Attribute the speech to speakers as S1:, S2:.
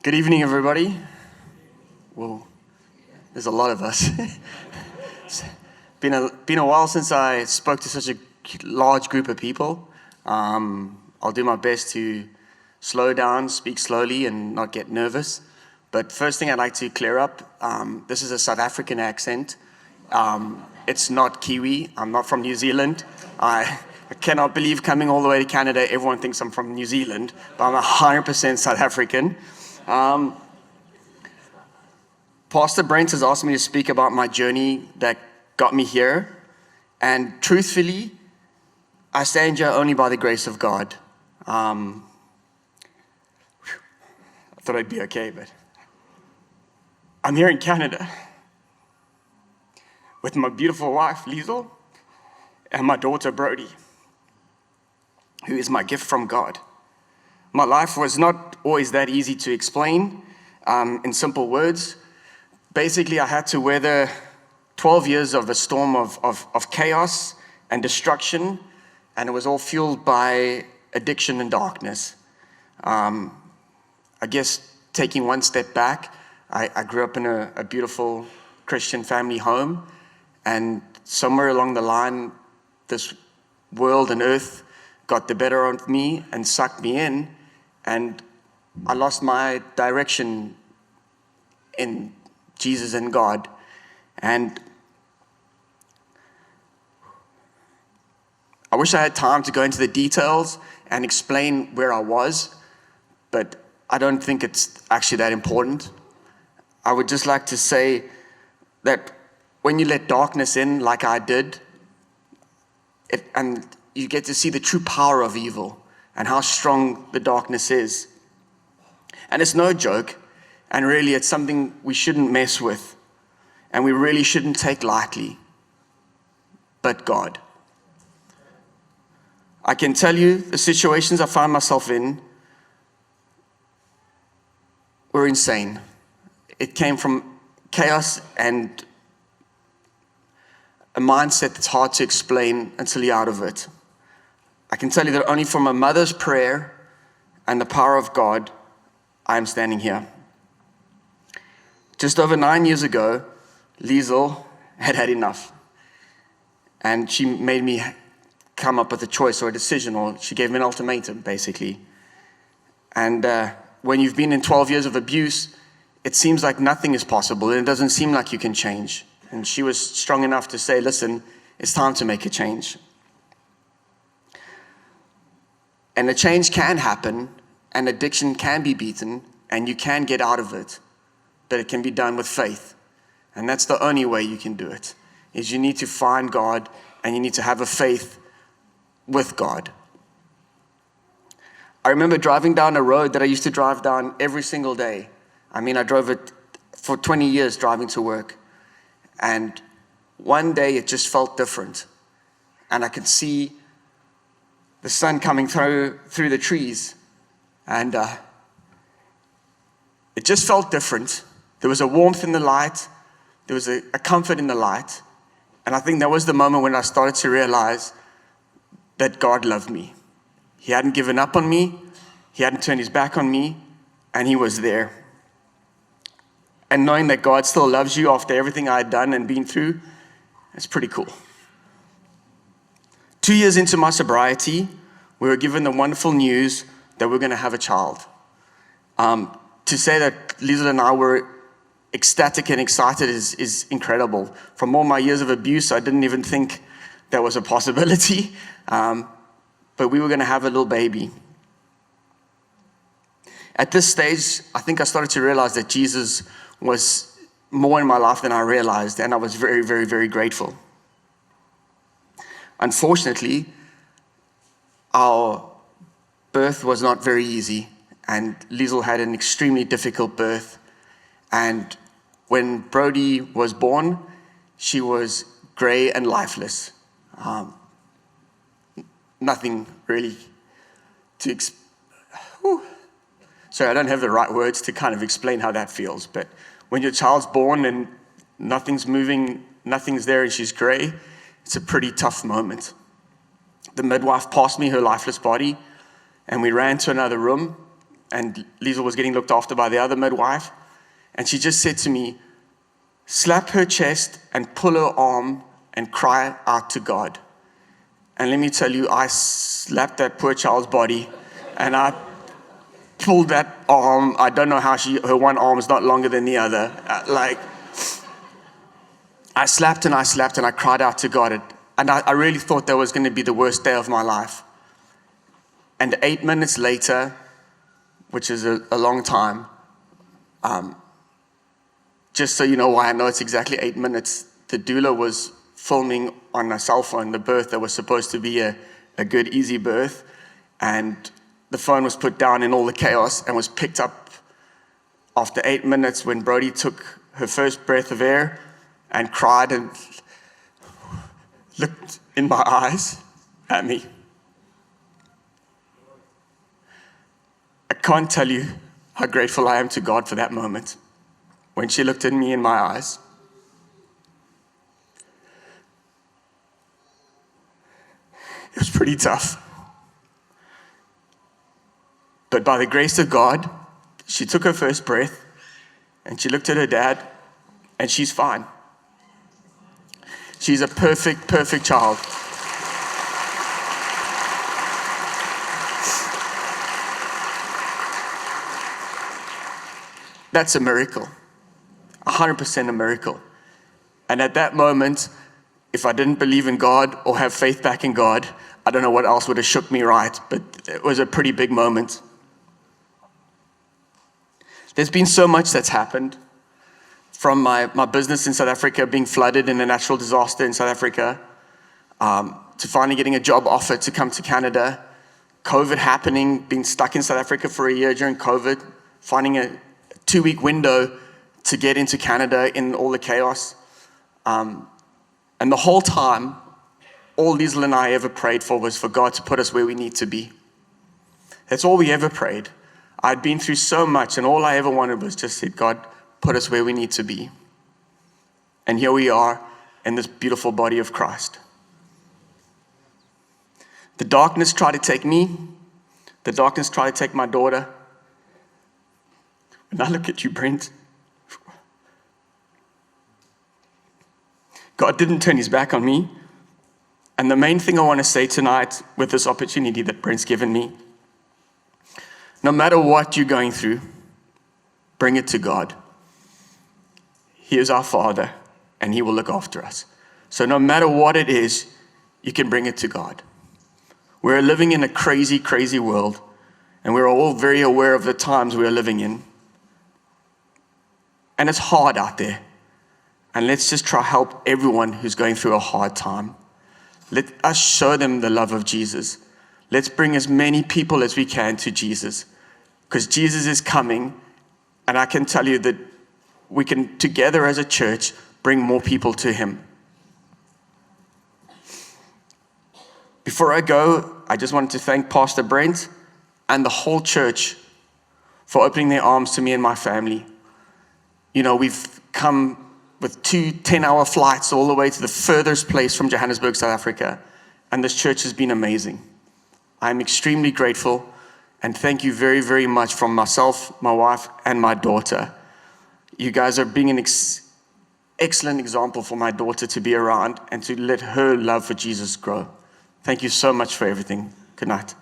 S1: Good evening, everybody. Whoa, there's a lot of us. It's been a while since I spoke to such a large group of people. I'll do my best to slow down, speak slowly, and not get nervous. But first thing I'd like to clear up, this is a South African accent. It's not Kiwi. I'm not from New Zealand. I cannot believe coming all the way to Canada, everyone thinks I'm from New Zealand, but I'm 100% South African. Pastor Brent has asked me to speak about my journey that got me here, and truthfully, I stand here only by the grace of God. I thought I'd be okay, but I'm here in Canada with my beautiful wife, Liesl, and my daughter, Brody, who is my gift from God. My life was not always that easy to explain in simple words. Basically, I had to weather 12 years of a storm of chaos and destruction, and it was all fueled by addiction and darkness. I guess taking one step back, I grew up in a beautiful Christian family home, and somewhere along the line, this world and earth got the better of me and sucked me in, and I lost my direction in Jesus and God. And I wish I had time to go into the details and explain where I was, but I don't think it's actually that important. I would just like to say that when you let darkness in, like I did, and you get to see the true power of evil and how strong the darkness is. And it's no joke, and really it's something we shouldn't mess with, and we really shouldn't take lightly, but God. I can tell you the situations I found myself in were insane. It came from chaos and a mindset that's hard to explain until you're out of it. I can tell you that only from a mother's prayer and the power of God, I am standing here. Just over 9 years ago, Liesl had had enough. And she made me come up with a choice or a decision, or she gave me an ultimatum, basically. And when you've been in 12 years of abuse, it seems like nothing is possible, and it doesn't seem like you can change. And she was strong enough to say, listen, it's time to make a change. And a change can happen, and addiction can be beaten, and you can get out of it, but it can be done with faith. And that's the only way you can do it, is you need to find God, and you need to have a faith with God. I remember driving down a road that I used to drive down every single day. I mean, I drove it for 20 years driving to work. And one day it just felt different. And I could see the sun coming through the trees. And it just felt different. There was a warmth in the light. There was a comfort in the light. And I think that was the moment when I started to realize that God loved me. He hadn't given up on me. He hadn't turned his back on me. And he was there. And knowing that God still loves you after everything I had done and been through, it's pretty cool. 2 years into my sobriety, we were given the wonderful news that we're going to have a child. To say that Liesl and I were ecstatic and excited is incredible. From all my years of abuse, I didn't even think that was a possibility. But we were going to have a little baby. At this stage, I think I started to realize that Jesus was more in my life than I realized, and I was very, very, very grateful. Unfortunately, our birth was not very easy, and Liesl had an extremely difficult birth. And when Brody was born, she was gray and lifeless. Nothing really to Sorry, I don't have the right words to kind of explain how that feels, but when your child's born and nothing's moving, nothing's there, and she's gray, it's a pretty tough moment. The midwife passed me her lifeless body, and we ran to another room, and Liesel was getting looked after by the other midwife. And she just said to me, slap her chest and pull her arm and cry out to God. And let me tell you, I slapped that poor child's body and I pulled that arm. I don't know how her one arm is not longer than the other. I slapped and I cried out to God. And I really thought that was going to be the worst day of my life. And 8 minutes later, which is a long time, just so you know why I know it's exactly 8 minutes, the doula was filming on a cell phone the birth that was supposed to be a good, easy birth. And the phone was put down in all the chaos and was picked up after 8 minutes when Brody took her first breath of air and cried and looked in my eyes at me. I can't tell you how grateful I am to God for that moment when she looked at me in my eyes. It was pretty tough. But by the grace of God, she took her first breath and she looked at her dad and she's fine. She's a perfect, perfect child. That's a miracle. 100% a miracle. And at that moment, if I didn't believe in God or have faith back in God, I don't know what else would have shook me right, but it was a pretty big moment. There's been so much that's happened, from my business in South Africa being flooded in a natural disaster in South Africa, to finally getting a job offer to come to Canada, COVID happening, being stuck in South Africa for a year during COVID, finding a 2-week window to get into Canada in all the chaos. And the whole time, all Liesl and I ever prayed for was for God to put us where we need to be. That's all we ever prayed. I'd been through so much, and all I ever wanted was just said, God, put us where we need to be. And here we are in this beautiful body of Christ. The darkness tried to take me. The darkness tried to take my daughter. When I look at you, Brent, God didn't turn his back on me. And the main thing I want to say tonight with this opportunity that Brent's given me, no matter what you're going through, bring it to God. He is our Father, and he will look after us. So no matter what it is, you can bring it to God. We're living in a crazy, crazy world, and we're all very aware of the times we are living in. And it's hard out there. And let's just try to help everyone who's going through a hard time. Let us show them the love of Jesus. Let's bring as many people as we can to Jesus, because Jesus is coming, and I can tell you that we can, together as a church, bring more people to him. Before I go, I just wanted to thank Pastor Brent and the whole church for opening their arms to me and my family. You know, we've come with 2 10-hour flights all the way to the furthest place from Johannesburg, South Africa, and this church has been amazing. I'm extremely grateful, and thank you very, very much from myself, my wife, and my daughter. You guys are being an excellent example for my daughter to be around and to let her love for Jesus grow. Thank you so much for everything. Good night.